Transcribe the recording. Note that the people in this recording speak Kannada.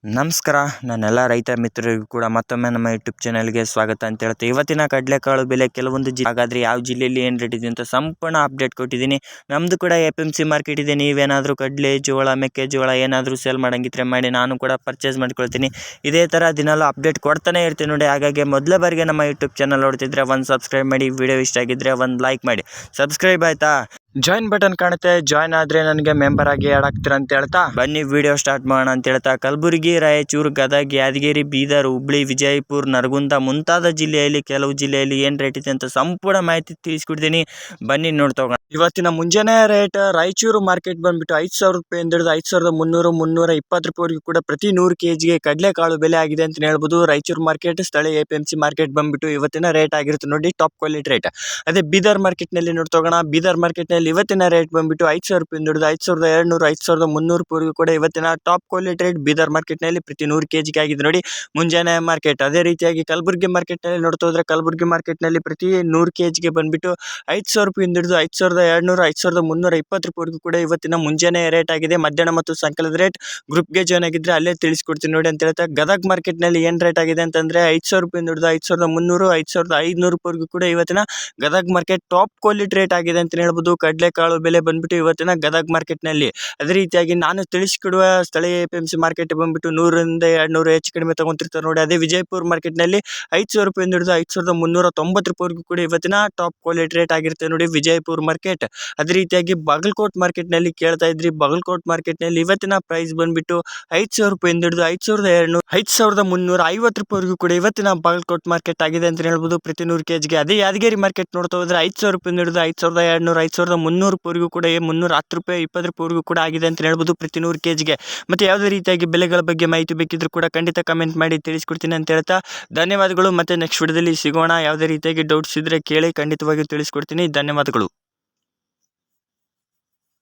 ನಮಸ್ಕಾರ. ನನ್ನೆಲ್ಲ ರೈತ ಮಿತ್ರರಿಗೂ ಕೂಡ ಮತ್ತೊಮ್ಮೆ ನಮ್ಮ ಯೂಟ್ಯೂಬ್ ಚಾನಲ್ಗೆ ಸ್ವಾಗತ ಅಂತ ಹೇಳ್ತಾ ಇವತ್ತಿನ ಕಡಲೆಕಾಳು ಬೆಲೆ ಕೆಲವೊಂದು ಹಾಗಾದರೆ ಯಾವ ಜಿಲ್ಲೆಯಲ್ಲಿ ಏನು ರೇಟ್ ಇದೆ ಅಂತ ಸಂಪೂರ್ಣ ಅಪ್ಡೇಟ್ ಕೊಟ್ಟಿದ್ದೀನಿ. ನಮ್ಮದು ಕೂಡ FMC ಮಾರ್ಕೆಟ್ ಇದೆ. ನೀವೇನಾದರೂ ಕಡಲೆ, ಜೋಳ, ಮೆಕ್ಕೆಜೋಳ ಏನಾದರೂ ಸೇಲ್ ಮಾಡೋಂಗಿದ್ರೆ ಮಾಡಿ, ನಾನು ಕೂಡ ಪರ್ಚೇಸ್ ಮಾಡ್ಕೊಳ್ತೀನಿ. ಇದೇ ಥರ ದಿನಾಲು ಅಪ್ಡೇಟ್ ಕೊಡ್ತಾನೆ ಇರ್ತೀನಿ ನೋಡಿ. ಹಾಗಾಗಿ ಮೊದಲ ಬಾರಿಗೆ ನಮ್ಮ ಯೂಟ್ಯೂಬ್ ಚಾನಲ್ ನೋಡ್ತಿದ್ರೆ ಒಂದು ಸಬ್ಸ್ಕ್ರೈಬ್ ಮಾಡಿ, ವಿಡಿಯೋ ಇಷ್ಟ ಆಗಿದ್ದರೆ ಒಂದು ಲೈಕ್ ಮಾಡಿ. ಸಬ್ಸ್ಕ್ರೈಬ್ ಆಯಿತಾ? ಜಾಯಿನ್ ಬಟನ್ ಕಾಣುತ್ತೆ, ಜಾಯಿನ್ ಆದರೆ ನನಗೆ ಮೆಂಬರ್ ಆಗಿ ಆ್ಯಡ್ ಆಗ್ತೀರಾ ಅಂತ ಹೇಳ್ತಾ ಬನ್ನಿ ವಿಡಿಯೋ ಸ್ಟಾರ್ಟ್ ಮಾಡೋಣ ಅಂತ ಹೇಳ್ತಾ ಕಲಬುರಗಿ, ರಾಯಚೂರು, ಗದಗ, ಯಾದಗಿರಿ, ಬೀದರ್, ಹುಬ್ಳಿ, ವಿಜಯಪುರ, ನರಗುಂದ ಮುಂತಾದ ಜಿಲ್ಲೆಯಲ್ಲಿ ಕೆಲವು ಜಿಲ್ಲೆಯಲ್ಲಿ ಏನು ರೇಟ್ ಇದೆ ಅಂತ ಸಂಪೂರ್ಣ ಮಾಹಿತಿ ತಿಳಿಸ್ಕೊಡ್ತೀನಿ. ಬನ್ನಿ ನೋಡ್ತಾ ಇವತ್ತಿನ ಮುಂಜಾನೆ ರೇಟ್ ರಾಯಚೂರು ಮಾರ್ಕೆಟ್ ಬಂದ್ಬಿಟ್ಟು 5,000 ರೂಪಾಯಿಂದ ಹಿಡಿದು 5,300, 320 ರೂಪಾಯಿವರೆಗೂ ಕೂಡ ಪ್ರತಿ 100 kgಗೆ ಕಡಲೆಕಾಳು ಬೆಲೆ ಆಗಿದೆ ಅಂತ ಹೇಳ್ಬೋದು. ರಾಯಚೂರು ಮಾರ್ಕೆಟ್ ಸ್ಥಳೀಯ FMC ಮಾರ್ಕೆಟ್ ಬಂದ್ಬಿಟ್ಟು ಇವತ್ತಿನ ರೇಟ್ ಆಗಿರುತ್ತೆ ನೋಡಿ, ಟಾಪ್ ಕ್ವಾಲಿಟಿ ರೇಟ್. ಅದೇ ಬೀದರ್ ಮಾರ್ಕೆಟ್ನಲ್ಲಿ ನೋಡ್ತೋಗೋಣ. ಬೀದರ್ ಮಾರ್ಕೆಟ್ನಲ್ಲಿ ಇವತ್ತಿನ ರೇಟ್ ಬಂದ್ಬಿಟ್ಟು 5,000 ರೂಪಾಯಿಂದ ಹಿಡಿದು 5,200, 5,300 ರೂಪಾಯಿವರೆಗೂ ಕೂಡ ಇವತ್ತಿನ ಟಾಪ್ ಕ್ವಾಲಿಟಿ ರೇಟ್ ಬೀದರ್ ಮಾರ್ಕೆಟ್ನಲ್ಲಿ ಪ್ರತಿ 100 kgಗೆ ಆಗಿದೆ ನೋಡಿ ಮುಂಜಾನೆ ಮಾರ್ಕೆಟ್. ಅದೇ ರೀತಿಯಾಗಿ ಕಲಬುರಗಿ ಮಾರ್ಕೆಟ್ನಲ್ಲಿ ನೋಡ್ತಾ ಹೋದ್ರೆ ಕಲಬುರಗಿ ಮಾರ್ಕೆಟ್ನಲ್ಲಿ ಪ್ರತಿ 100 kgಗೆ ಬಂದ್ಬಿಟ್ಟು 5,000 ರೂಪಾಯಿಂದ ಹಿಡಿದು 5,200, 5,320 ರೂಪಾಯಿವರೆಗೂ ಕೂಡ ಇವತ್ತಿನ ಮುಂಜಾನೆ ರೇಟ್ ಆಗಿದೆ. ಮಧ್ಯಾಹ್ನ ಮತ್ತು ಸಾಯಂಕಾಲದ ರೇಟ್ ಗ್ರೂಪ್ಗೆ ಜಾಯ್ನ್ ಆಗಿದ್ರೆ ಅಲ್ಲೇ ತಿಳಿಸ್ಕೊಡ್ತೀನಿ ನೋಡಿ ಅಂತ ಹೇಳ್ತಾ ಗದಗ ಮಾರ್ಕೆಟ್ನಲ್ಲಿ ಏನು ರೇಟ್ ಆಗಿದೆ ಅಂತಂದ್ರೆ 5,000 ರೂಪಾಯಿಂದ ಹಿಡಿದು 5,300, 5,500 ರೂಪಾಯಿವರೆಗೂ ಕೂಡ ಇವತ್ತಿನ Gadag market top quality rate ಆಗಿದೆ ಅಂತ ಹೇಳ್ಬೋದು. ಕಡಲೆಕಾಳು ಬೆಲೆ ಬಂದ್ಬಿಟ್ಟು ಇವತ್ತಿನ ಗದಗ ಮಾರ್ಕೆಟ್ನಲ್ಲಿ. ಅದೇ ರೀತಿಯಾಗಿ ನಾನು ತಿಳಿಸಿಕೊಡುವ ಸ್ಥಳೀಯ FMC ಮಾರ್ಕೆಟ್ ಬಂದ್ಬಿಟ್ಟು 100ರಿಂದ 200 ಹೆಚ್ಚು ಕಡಿಮೆ ತಗೊಂತಿರ್ತಾರೆ ನೋಡಿ. ಅದೇ ವಿಜಯಪುರ ಮಾರ್ಕೆಟ್ನಲ್ಲಿ 5,000 ರೂಪಾಯಿಂದ ಹಿಡಿದು 5,390 ರೂಪಾಯಿವರೆಗೂ ಕೂಡ ಇವತ್ತಿನ ಟಾಪ್ ಕ್ವಾಲಿಟಿ ರೇಟ್ ಆಗಿರುತ್ತೆ ನೋಡಿ ವಿಜಯಪುರ ಮಾರ್ಕೆಟ್. ಅದೇ ರೀತಿಯಾಗಿ ಬಾಗಲಕೋಟ್ ಮಾರ್ಕೆಟ್ನಲ್ಲಿ ಕೇಳ್ತಾ ಇದ್ರಿ, ಬಾಗಲಕೋಟ್ ಮಾರ್ಕೆಟ್ನಲ್ಲಿ ಇವತ್ತಿನ ಪ್ರೈಸ್ ಬಂದ್ಬಿಟ್ಟು 5,000 ರೂಪಾಯಿಂದ ಹಿಡಿದು 5,200, 5,350 ರೂಪಾಯಿವರೆಗೂ ಕೂಡ ಇವತ್ತಿನ ಬಾಗಲಕೋಟ್ ಮಾರ್ಕೆಟ್ ಆಗಿದೆ ಅಂತ ಹೇಳ್ಬೋದು ಪ್ರತಿ 100 kgಗೆ. ಅದೇ ಯಾದಗಿರಿ ಮಾರ್ಕೆಟ್ ನೋಡ್ತಾ ಹೋದ್ರೆ 5,000 ರೂಪಾಯಿಂದ ಹಿಡಿದು 5,200, 5,300 ರೂಪಾಯಿವರೆಗೂ ಕೂಡ 310 ರೂಪಾಯಿ, 20 ರೂಪಾಯಿವರೆಗೂ ಕೂಡ ಆಗಿದೆ ಅಂತ ಹೇಳ್ಬೋದು ಪ್ರತಿ 100 kgಗೆ. ಮತ್ತೆ ಯಾವುದೇ ರೀತಿಯಾಗಿ ಬೆಲೆಗಳ ಬಗ್ಗೆ ಮಾಹಿತಿ ಬೇಕಿದ್ರು ಕೂಡ ಖಂಡಿತ ಕಮೆಂಟ್ ಮಾಡಿ ತಿಳಿಸ್ಕೊಡ್ತೀನಿ ಅಂತ ಹೇಳ್ತಾ ಧನ್ಯವಾದಗಳು. ಮತ್ತೆ ನೆಕ್ಸ್ಟ್ ವಿಡಿಯೋದಲ್ಲಿ ಸಿಗೋಣ. ಯಾವುದೇ ರೀತಿಯಾಗಿ ಡೌಟ್ಸ್ ಇದ್ರೆ ಕೇಳಿ, ಖಂಡಿತವಾಗಿಯೂ ತಿಳಿಸ್ಕೊಡ್ತೀನಿ. ಧನ್ಯವಾದಗಳು.